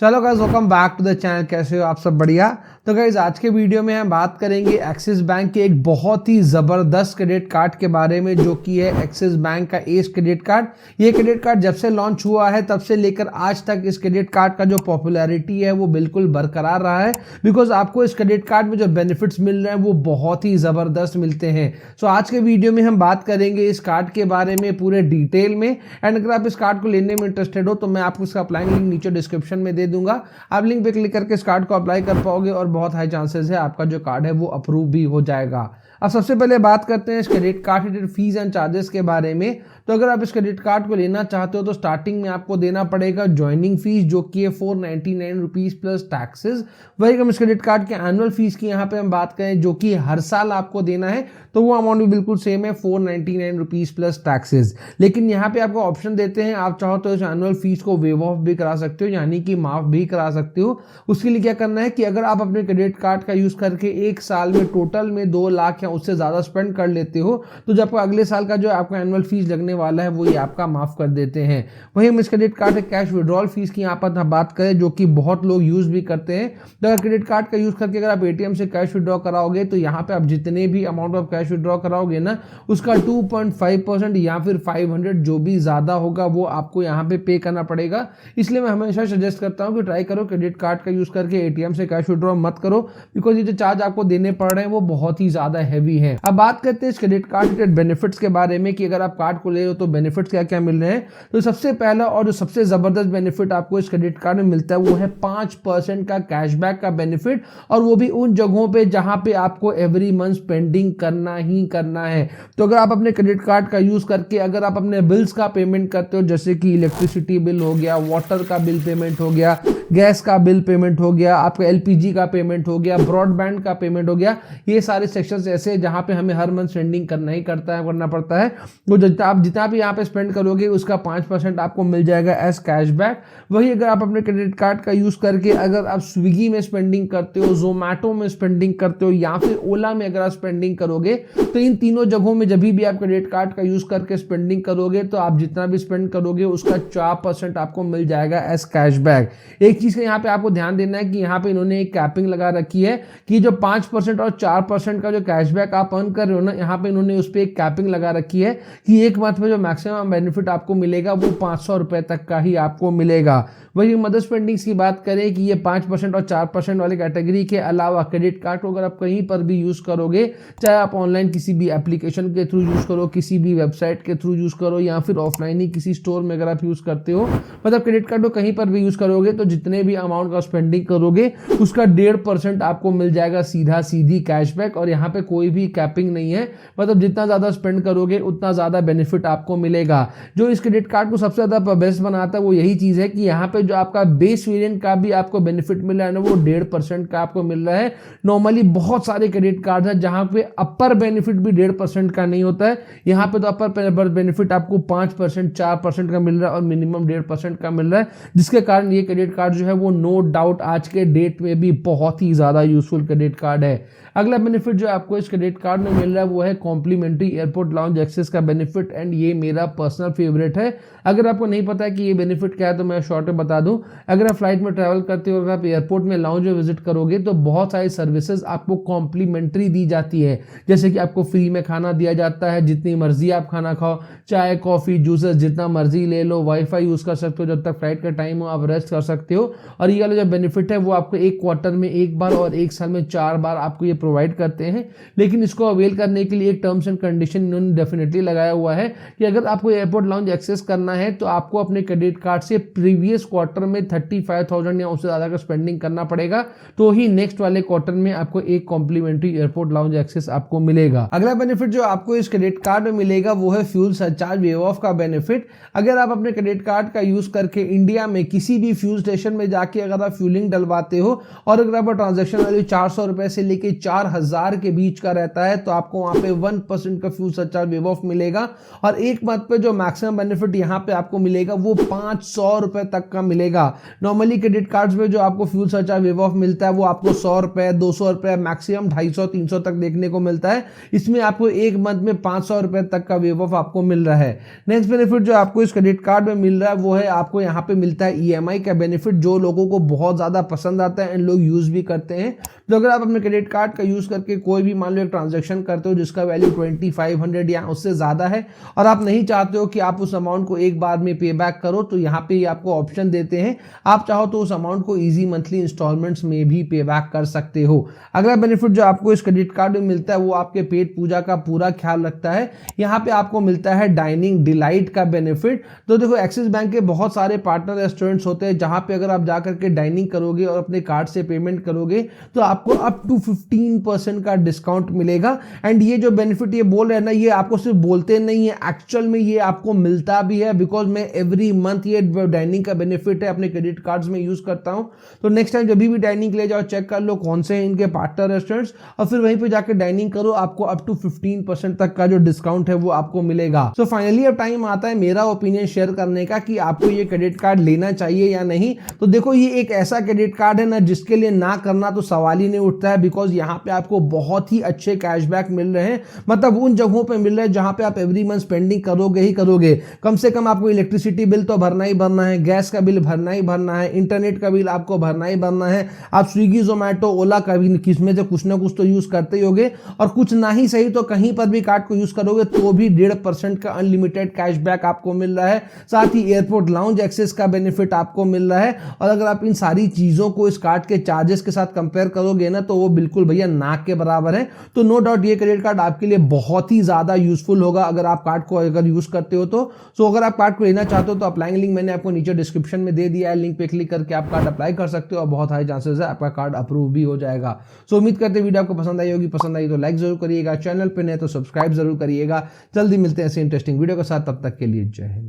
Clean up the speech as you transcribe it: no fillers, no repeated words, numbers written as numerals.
चलो guys, welcome back to the channel. कैसे हो आप सब? बढ़िया। तो गाइस, आज के वीडियो में हम बात करेंगे एक्सिस बैंक के एक बहुत ही ज़बरदस्त क्रेडिट कार्ड के बारे में, जो कि है एक्सिस बैंक का एस क्रेडिट कार्ड। ये क्रेडिट कार्ड जब से लॉन्च हुआ है तब से लेकर आज तक इस क्रेडिट कार्ड का जो पॉपुलैरिटी है वो बिल्कुल बरकरार रहा है, बिकॉज आपको इस क्रेडिट कार्ड में जो बेनिफिट्स मिल रहे हैं वो बहुत ही ज़बरदस्त मिलते हैं। सो आज के वीडियो में हम बात करेंगे इस कार्ड के बारे में पूरे डिटेल में। एंड अगर आप इस कार्ड को लेने में इंटरेस्टेड हो तो मैं आपको इसका अप्लाई लिंक नीचे डिस्क्रिप्शन में दे दूंगा। आप लिंक पे क्लिक करके इस कार्ड को अप्लाई कर पाओगे और बहुत हाई चांसेस है आपका जो कार्ड है वो अप्रूव भी हो जाएगा। अब सबसे पहले बात करते हैं इस credit card fees and charges के बारे में। तो अगर आप इस क्रेडिट कार्ड को लेना चाहते हो तो स्टार्टिंग में आपको देना पड़ेगा ज्वाइनिंग फीस, जो कि है 499 रुपीज प्लस टैक्सेस। वही हम इस क्रेडिट कार्ड के एनुअल फीस की यहाँ पे हम बात करें, जो कि हर साल आपको देना है, तो वो अमाउंट भी बिल्कुल सेम है, 499 रुपीज प्लस टैक्सेस। लेकिन यहाँ पे आपको ऑप्शन देते हैं, आप चाहो तो इस एनुअल फीस को वेव ऑफ भी करा सकते हो, यानी कि माफ भी करा सकते हो। उसके लिए क्या करना है कि अगर आप अपने क्रेडिट कार्ड का यूज करके एक साल में टोटल में 2 लाख या उससे ज्यादा स्पेंड कर लेते हो, तो जब आपका अगले साल का जो आपका एनुअल फीस लगने वाला है वो ये आपका माफ कर देते हैं। वही हम इस क्रेडिट कार्ड के कैश विड्रॉल फीस की यहाँ पर बात करें, जो कि बहुत लोग यूज भी करते हैं। तो अगर क्रेडिट कार्ड का यूज करके अगर आप एटीएम से कैश विड्रॉ कराओगे तो यहाँ पे आप जितने भी अमाउंट ऑफ कैश विड्रॉ कराओगे ना, उसका 2.5% या फिर 500 जो भी ज्यादा होगा वो आपको यहाँ पे पे करना पड़ेगा। इसलिए मैं हमेशा सजेस्ट करता हूँ कि ट्राई करो क्रेडिट कार्ड का यूज करके एटीएम से कैश विड्रॉ मत करो, बिकॉज ये जो चार्ज आपको देने पड़ रहे हैं वो बहुत ही ज्यादा हैवी है। अब बात करते हैं इस क्रेडिट कार्ड के बेनिफिट्स के बारे में कि अगर आप कार्ड को ले रहे हो तो बेनिफिट्स क्या क्या मिल रहे हैं। तो सबसे पहला और जो सबसे जबरदस्त बेनिफिट आपको इस क्रेडिट कार्ड में मिलता है वो है 5% का कैशबैक का बेनिफिट, और वो भी उन जगहों पे जहां पे आपको एवरी मंथ स्पेंडिंग करना ही करना है। तो अगर आप अपने क्रेडिट कार्ड का यूज करके अगर आप अपने बिल्स का पेमेंट करते हो, जैसे कि इलेक्ट्रिसिटी बिल हो गया, वाटर का बिल पेमेंट हो गया, गैस का बिल पेमेंट हो गया, आपका एलपीजी का पेमेंट हो गया, ब्रॉडबैंड का पेमेंट हो गया, ये सारे सेक्शंस ऐसे जहां पे हमें हर मंथ स्पेंडिंग करना पड़ता है। वो जितना भी यहाँ पे स्पेंड करोगे उसका 5% आपको मिल जाएगा एज कैशबैक। वही अगर आप अपने क्रेडिट कार्ड का यूज करके अगर आप स्विगी में स्पेंडिंग करते हो, जोमैटो में स्पेंडिंग करते हो, या फिर ओला में अगर आप स्पेंडिंग करोगे, तो इन तीनों जगहों में जब भी आप क्रेडिट कार्ड का यूज करके स्पेंडिंग करोगे तो आप जितना भी स्पेंड करोगे उसका 4% आपको मिल जाएगा एज कैशबैक। एक चीज का यहाँ पे आपको ध्यान देना है कि यहाँ पे इन्होंने एक कैपिंग लगा रखी है कि जो 5% और 4% का जो कैशबैक आप अर्न कर रहे हो ना, यहाँ पे इन्होंने उस पर एक कैपिंग लगा रखी है कि एक मंथ में जो मैक्सिमम बेनिफिट आपको मिलेगा वो 500 रुपए तक का ही आपको मिलेगा। वही मदर स्पेंडिंग्स की बात करें कि ये 5% और 4% वाले कैटेगरी के अलावा क्रेडिट कार्ड को अगर आप कहीं पर भी यूज करोगे, चाहे आप ऑनलाइन किसी भी एप्लीकेशन के थ्रू यूज करो, किसी भी वेबसाइट के थ्रू यूज करो, या फिर ऑफलाइन ही किसी स्टोर में अगर आप यूज करते हो, मतलब क्रेडिट कार्ड को कहीं पर भी यूज करोगे तो जितने भी अमाउंट का स्पेंडिंग करोगे उसका 1.5% आपको मिल जाएगा सीधा सीधी कैशबैक। और यहाँ पे कोई भी कैपिंग नहीं है, मतलब जितना ज्यादा स्पेंड करोगे उतना ज्यादा बेनिफिट आपको मिलेगा। जो इस क्रेडिट कार्ड को सबसे ज्यादा बेस्ट बनाता है वो यही चीज है कि यहाँ पे जो आपका बेस वेरिएंट का भी आपको बेनिफिट मिल रहा है ना, वो 1.5% का आपको मिल रहा है। नॉर्मली बहुत सारे क्रेडिट कार्ड है जहां पे अपर बेनिफिट भी 1.5% का नहीं होता है, यहाँ पे तो अपर बेनिफिट आपको 5%, 4% का मिल रहा है और मिनिमम 1.5% का मिल रहा है, जिसके कारण ये क्रेडिट कार्ड जो है वो नो डाउट आज के डेट में भी बहुत ही ज्यादा यूजफुल क्रेडिट कार्ड है। अगला बेनिफिट जो आपको इस क्रेडिट कार्ड में मिल रहा है वो है कॉम्प्लीमेंट्री एयरपोर्ट लाउंज एक्सेस का बेनिफिट, एंड ये मेरा पर्सनल फेवरेट है। अगर आपको नहीं पता है कि ये बेनिफिट क्या है तो मैं शॉर्ट में बता दूं। अगर आप फ्लाइट में ट्रैवल करते हो, अगर आप एयरपोर्ट में लाउंज में विजिट करोगे तो बहुत सारी सर्विसेज आपको कॉम्प्लीमेंट्री दी जाती है, जैसे कि आपको फ्री में खाना दिया जाता है, जितनी मर्जी आप खाना खाओ, चाय कॉफी जूसेस जितना मर्जी ले लो, वाईफाई यूज कर सकते हो, जब तक फ्लाइट का टाइम हो आप रेस्ट कर सकते हो। और ये वाला जो बेनिफिट है वो आपको एक क्वार्टर में एक बार और एक साल में 4 बार आपको ये प्रोवाइड करते हैं। लेकिन इसको अवेल करने के लिए एक टर्म्स एंड कंडीशन इन्होंने डेफिनेटली लगाया हुआ है कि अगर आपको एयरपोर्ट लाउंज एक्सेस करना है तो आपको अपने क्रेडिट कार्ड से प्रीवियस क्वार्टर में 35,000 या उससे ज्यादा का स्पेंडिंग करना पड़ेगा, तो ही नेक्स्ट वाले क्वार्टर में आपको एक कॉम्प्लीमेंट्री एयरपोर्ट लाउंज एक्सेस आपको मिलेगा। अगला बेनिफिट जो आपको इस क्रेडिट कार्ड में मिलेगा वो है फ्यूल सरचार्ज वेव ऑफ का बेनिफिट। अगर आप अपने क्रेडिट कार्ड का यूज करके इंडिया में किसी भी फ्यूल स्टेशन में जाके अगर आप फ्यूलिंग डलवाते हो और अगर आपका ट्रांजेक्शन वैल्यू 400 रुपए से लेके 4000 के बीच का रहता है तो आपको वहां पे 1% का फ्यूल सरचार्ज वेव ऑफ मिलेगा। और एक मंथ पे जो मैक्सिमम बेनिफिट यहाँ पे आपको मिलेगा वो 500 रुपए तक का मिलेगा। नॉर्मली क्रेडिट कार्ड्स में जो आपको फ्यूल सरचार्ज वेव ऑफ मिलता है वो आपको 100 रुपए 200 रुपए मैक्सिमम 250 300 तक देखने को मिलता है। इसमें आपको एक मंथ में 500 रुपए तक का वेव ऑफ आपको मिल रहा है। नेक्स्ट बेनिफिट जो आपको इस क्रेडिट कार्ड में मिल रहा है वो है आपको यहाँ पे मिलता है EMI का बेनिफिट, जो लोगों को बहुत ज्यादा पसंद आता है एंड लोग यूज भी करते हैं। तो अगर आप अपने क्रेडिट कार्ड का यूज करके कोई भी मान लो एक ट्रांजैक्शन करते हो जिसका वैल्यू 2500 या उससे ज्यादा है और आप नहीं चाहते हो कि आप उस अमाउंट को एक बार में पे बैक करो, तो यहाँ पे आपको ऑप्शन देते हैं, आप चाहो तो उस अमाउंट को इजी मंथली इंस्टॉलमेंट्स में भी पे बैक कर सकते हो। अगला बेनिफिट जो आपको इस क्रेडिट कार्ड में मिलता है वो आपके पेट पूजा का पूरा ख्याल रखता है। यहाँ पे आपको मिलता है डाइनिंग डिलाइट का बेनिफिट। तो देखो एक्सिस बैंक के बहुत सारे पार्टनर रेस्टोरेंट्स होते हैं जहां पे अगर आप जाकर के डाइनिंग करोगे और अपने कार्ड से पेमेंट करोगे तो आपको अप टू 15% का डिस्काउंट मिलेगा। एंड ये जो बेनिफिट ये बोल रहे हैं ना, ये आपको सिर्फ बोलते नहीं है, एक्चुअल में ये आपको मिलता भी है, बिकॉज मैं एवरी मंथ ये डाइनिंग का बेनिफिट है अपने क्रेडिट कार्ड्स में यूज करता हूं। तो नेक्स्ट टाइम जब भी डाइनिंग के लिए जाओ चेक कर लो कौन से हैं इनके पार्टनर रेस्टोरेंट्स और फिर वहीं पे जाकर डाइनिंग करो, आपको अप टू 15% तक का जो डिस्काउंट है वो आपको मिलेगा। सो फाइनली अब टाइम आता है मेरा ओपिनियन शेयर करने का कि आपको ये क्रेडिट कार्ड लेना चाहिए या नहीं। तो देखो ये एक ऐसा क्रेडिट कार्ड है ना जिसके लिए ना करना तो सवाल ही नहीं उठता है, बिकॉज यहाँ पे आपको बहुत ही अच्छे कैशबैक मिल रहे हैं। मतलब उन जगहों पे मिल रहे हैं जहां पे आप एवरी मंथ स्पेंडिंग करोगे ही करोगे। कम से कम आपको इलेक्ट्रिसिटी बिल तो भरना ही भरना है, गैस का बिल भरना ही भरना है, इंटरनेट का बिल आपको भरना ही भरना है। आप स्विगी जोमेटो ओला का भी किसमें से कुछ ना कुछ तो यूज करते ही होगे, और कुछ ना ही सही तो कहीं पर भी कार्ड को यूज करोगे तो भी 1.5% का अनलिमिटेड कैशबैक आपको मिल रहा है। साथ ही एयरपोर्ट लाउंज एक्सेस का बेनिफिट आपको मिल रहा है। और अगर आप इन सारी चीजों को इस कार्ड के चार्जेस के साथ कंपेयर करोगे ना तो वो बिल्कुल भैया नाक के बराबर है। तो नो डाउट ये क्रेडिट कार्ड आपके लिए बहुत ही ज्यादा यूजफुल होगा अगर आप कार्ड को अगर यूज करते हो तो। सो अगर आप कार्ड को लेना चाहते हो तो अप्लाई लिंक मैंने आपको नीचे डिस्क्रिप्शन में दे दिया है, लिंक पे क्लिक करके आप कार्ड अप्लाई कर सकते हो और बहुत हाई चांसेस है आपका कार्ड अप्रूव भी हो जाएगा। सो उम्मीद करते हैं वीडियो आपको पसंद आई होगी, पसंद आई तो लाइक जरूर करिएगा, चैनल पे नए तो सब्सक्राइब जरूर करिएगा। जल्दी मिलते हैं ऐसे इंटरेस्टिंग वीडियो के साथ, तब तक के लिए जय हिंद।